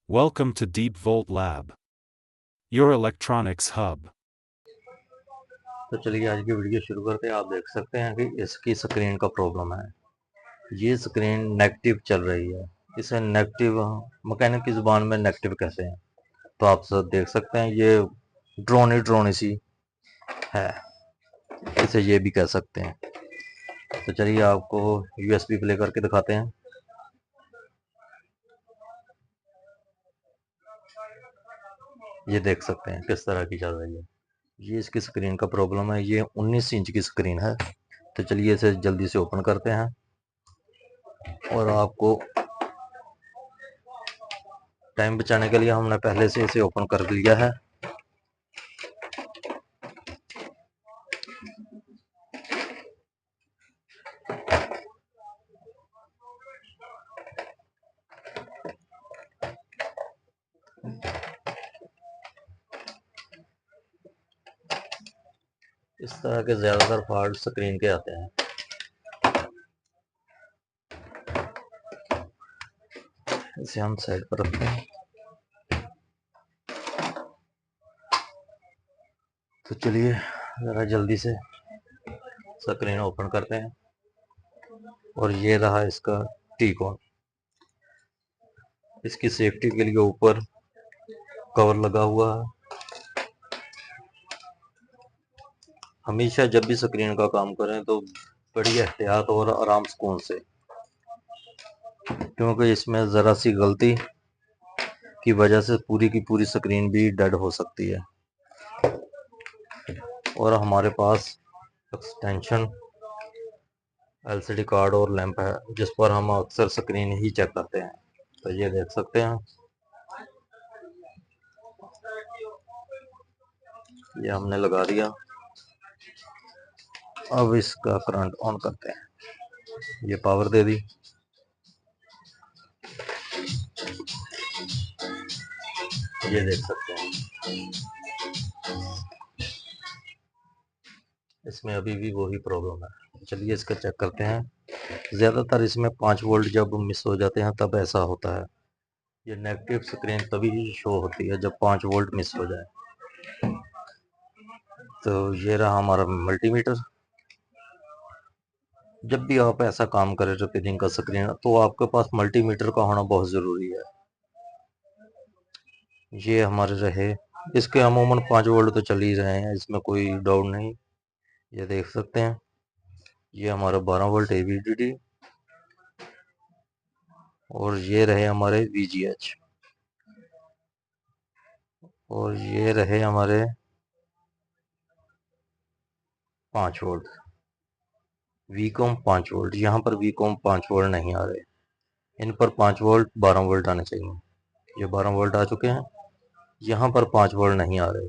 Welcome to Deep Volt Lab, your electronics hub. तो चलिए आज की वीडियो शुरू करते हैं। आप देख सकते हैं कि इसकी स्क्रीन का प्रॉब्लम है। ये स्क्रीन नेगेटिव चल रही है। इसे नेगेटिव मैकेनिक की ज़ुबान में नेगेटिव कहते हैं। तो आप सब देख सकते हैं ये ड्रोनी सी है, इसे ये भी कह सकते हैं। तो चलिए आपको यूएसबी प्ले करके दिखाते हैं। ये देख सकते हैं किस तरह की चल रही है। ये इसकी स्क्रीन का प्रॉब्लम है। ये 19 इंच की स्क्रीन है। तो चलिए इसे जल्दी से ओपन करते हैं और आपको टाइम बचाने के लिए हमने पहले से इसे ओपन कर लिया है। इस तरह के ज़्यादातर फॉल्ट स्क्रीन के आते हैं। इसे हम साइड पर रखते हैं। तो चलिए ज़रा जल्दी से स्क्रीन ओपन करते हैं। और ये रहा इसका टी-कॉन। इसकी सेफ्टी के लिए ऊपर कवर लगा हुआ है। हमेशा जब भी स्क्रीन का काम करें तो बड़ी एहतियात और आराम सुकून से, क्योंकि इसमें ज़रा सी गलती की वजह से पूरी की पूरी स्क्रीन भी डेड हो सकती है। और हमारे पास एक्सटेंशन एलसीडी कार्ड और लैंप है जिस पर हम अक्सर स्क्रीन ही चेक करते हैं। तो ये देख सकते हैं, ये हमने लगा दिया। अब इसका करंट ऑन करते हैं। ये पावर दे दी। ये देख सकते हैं इसमें अभी भी वही प्रॉब्लम है। चलिए इसका चेक करते हैं। ज़्यादातर इसमें 5 वोल्ट जब मिस हो जाते हैं तब ऐसा होता है। ये नेगेटिव स्क्रीन तभी शो होती है जब 5 वोल्ट मिस हो जाए। तो ये रहा हमारा मल्टीमीटर। जब भी आप ऐसा काम करें रिपेयरिंग का स्क्रीन, तो आपके पास मल्टीमीटर का होना बहुत ज़रूरी है। ये हमारे रहे, इसके अमूमन 5 वोल्ट तो चल ही रहे हैं, इसमें कोई डाउट नहीं। ये देख सकते हैं, ये हमारा 12 वोल्ट AVDD और ये रहे हमारे VGH और ये रहे हमारे 5 वोल्ट वीकॉम 5 वोल्ट। यहाँ पर वीकॉम 5 वोल्ट नहीं आ रहे, इन पर 5 वोल्ट 12 वोल्ट आने चाहिए। ये 12 वोल्ट आ चुके हैं, यहाँ पर 5 वोल्ट नहीं आ रहे।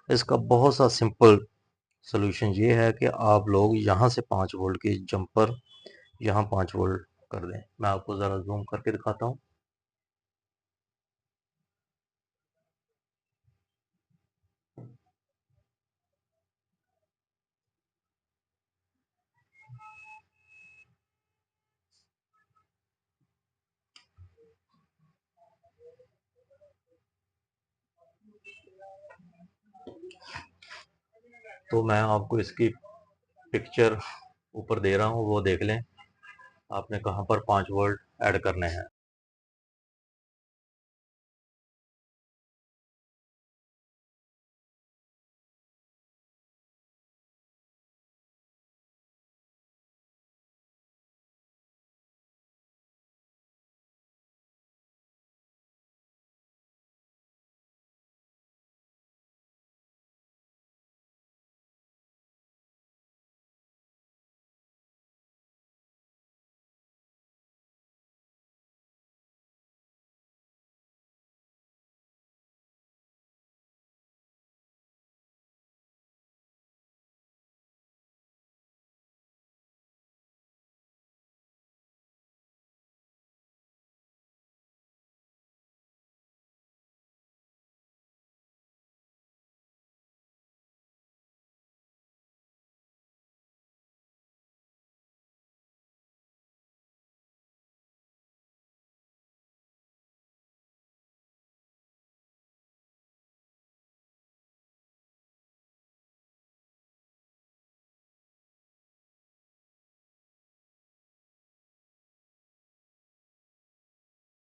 इसका बहुत सा सिंपल सोल्यूशन ये है कि आप लोग यहाँ से 5 वोल्ट की जंपर यहाँ 5 वोल्ट कर दें। मैं आपको ज़रा जूम करके दिखाता हूँ। तो मैं आपको इसकी पिक्चर ऊपर दे रहा हूँ, वो देख लें आपने कहाँ पर 5 वोल्ट ऐड करने हैं।